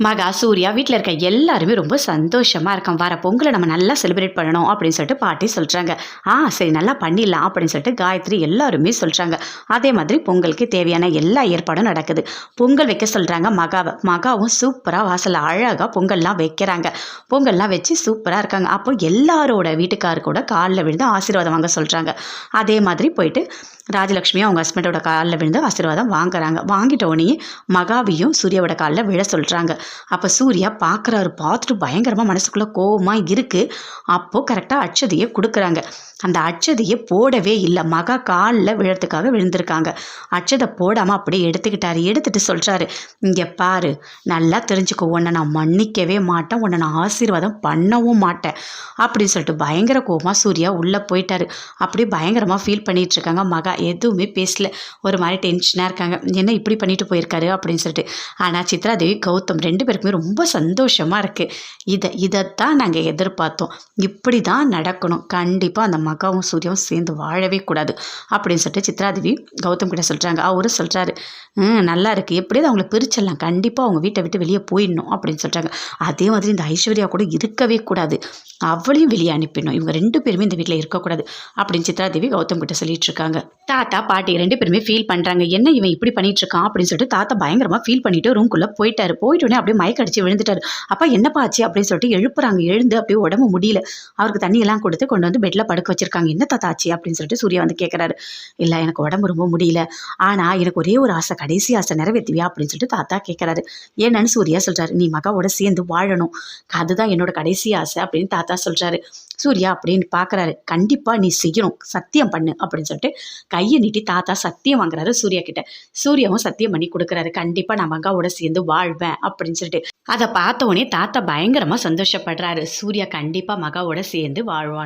மகா, சூர்யா வீட்ல இருக்க எல்லாருமே ரொம்ப சந்தோஷமா இருக்கோம். வர பொங்கலை நம்ம நல்லா செலிப்ரேட் பண்ணணும் அப்படின்னு சொல்லிட்டு பாட்டி சொல்றாங்க. சரி நல்லா பண்ணிடலாம் அப்படின்னு சொல்லிட்டு காயத்ரி எல்லாருமே சொல்றாங்க. அதே மாதிரி பொங்கலுக்கு தேவையான எல்லா ஏற்பாடும் நடக்குது. பொங்கல் வைக்க சொல்றாங்க மகாவை. மகாவும் சூப்பரா வாசல்ல அழகா பொங்கல்லாம் வைக்கிறாங்க. பொங்கல்லாம் வச்சு சூப்பரா இருக்காங்க. அப்போ எல்லாரோட வீட்டுக்காரு கூட காலில் விழுந்து ஆசீர்வாதம் வாங்க சொல்றாங்க. அதே மாதிரி போயிட்டு ராஜலட்சுமி அவங்க ஹஸ்பண்டோட காலில் விழுந்து ஆசீர்வாதம் வாங்குறாங்க. வாங்கிட்ட உடனே மகாவையும் சூர்யாவோட காலில் விழ சொல்றாங்க. அப்போ சூர்யா பார்க்குறாரு. பார்த்துட்டு பயங்கரமாக மனசுக்குள்ளே கோவமாக இருக்குது. அப்போது கரெக்டாக அட்சதையை கொடுக்குறாங்க. அந்த அட்சதையை போடவே இல்லை. மகா காலில் விழறதுக்காக விழுந்திருக்காங்க. அட்சதை போடாமல் அப்படியே எடுத்துக்கிட்டாரு. எடுத்துகிட்டு சொல்கிறாரு, இங்கே பாரு, நல்லா தெரிஞ்சுக்கோ, உன்னை நான் மன்னிக்கவே மாட்டேன், உன்னை நான் ஆசீர்வாதம் பண்ணவும் மாட்டேன் அப்படின்னு சொல்லிட்டு பயங்கர கோவமாக சூர்யா உள்ளே போயிட்டாரு. அப்படியே பயங்கரமாக ஃபீல் பண்ணிகிட்டு இருக்காங்க. மகா எதுவுமே பேசல. ஒரு மாதிரி டென்ஷனாக இருக்காங்க. என்ன இப்படி பண்ணிட்டு போயிருக்காரு அப்படின்னு சொல்லிட்டு. ஆனால் சித்ராதேவி கௌதம் 2 பேருக்குமே ரொம்ப சந்தோஷமாக இருக்குது. இதைத்தான் நாங்கள் எதிர்பார்த்தோம். இப்படி தான் நடக்கணும். கண்டிப்பாக அந்த மகாவும் சூர்யாவும் சேர்ந்து வாழவே கூடாது அப்படின்னு சொல்லிட்டு சித்ராதேவி கௌதம் கிட்ட சொல்கிறாங்க. அவரு சொல்கிறாரு, நல்லா இருக்குது, எப்படியாவது அவங்கள பிரிச்சிடலாம், கண்டிப்பாக அவங்க வீட்டை விட்டு வெளியே போயிடணும் அப்படின்னு சொல்கிறாங்க. அதே மாதிரி இந்த ஐஸ்வர்யா கூட இருக்கவே கூடாது, அவளையும் வெளியே அனுப்பிடணும், இவங்க 2 பேருமே இந்த வீட்டில் இருக்கக்கூடாது அப்படின்னு சித்ராதேவி கௌதம் கிட்ட சொல்லிட்டு இருக்காங்க. தாத்தா பாட்டி 2 பேருமே ஃபீல் பண்ணுறாங்க. என்ன இவன் இப்படி பண்ணிட்டு இருக்கான் அப்படின்னு சொல்லிட்டு தாத்தா பயங்கரமாக ஃபீல் பண்ணிட்டு ரூம்குள்ளே போயிட்டாரு. போயிட்டோடனே அப்படியே மயக்கடிச்சு விழுந்துட்டாரு. அப்பா என்னப்பா ஆச்சு அப்படின்னு சொல்லிட்டு எழுப்புறாங்க. எழுந்து அப்படியே உடம்பு முடியல. அவருக்கு தண்ணியெல்லாம் கொடுத்து கொண்டு வந்து பெட்டில் படுக்க வச்சிருக்காங்க. என்ன தாத்தா ஆச்சு அப்படின்னு சொல்லிட்டு சூர்யா வந்து கேட்குறாரு. இல்லை, எனக்கு உடம்பு ரொம்ப முடியல, ஆனால் எனக்கு ஒரே ஒரு ஆசை, கடைசி ஆசை நிறைவேற்றுவியா அப்படின்னு சொல்லிட்டு தாத்தா கேட்குறாரு. என்னன்னு சூர்யா சொல்கிறாரு. நீ மகாவோட சேர்ந்து வாழணும், அதுதான் என்னோட கடைசி ஆசை அப்படின்னு தாத்தா சொல்கிறாரு. சூர்யா அப்படின்னு பார்க்குறாரு. கண்டிப்பாக நீ செய்யணும், சத்தியம் பண்ணு அப்படின்னு சொல்லிட்டு கையை நீட்டி தாத்தா சத்தியம் வாங்குறாரு சூர்யா கிட்ட. சூர்யாவும் சத்தியம் பண்ணி கொடுக்குறாரு. கண்டிப்பாக நான் மகாவோட சேர்ந்து வாழ்வேன் அப்படின்னு சொல்லிட்டு. அதை பார்த்த உடனே தாத்தா பயங்கரமாக சந்தோஷப்படுறாரு. சூர்யா கண்டிப்பாக மகாவோட சேர்ந்து வாழ்வான்.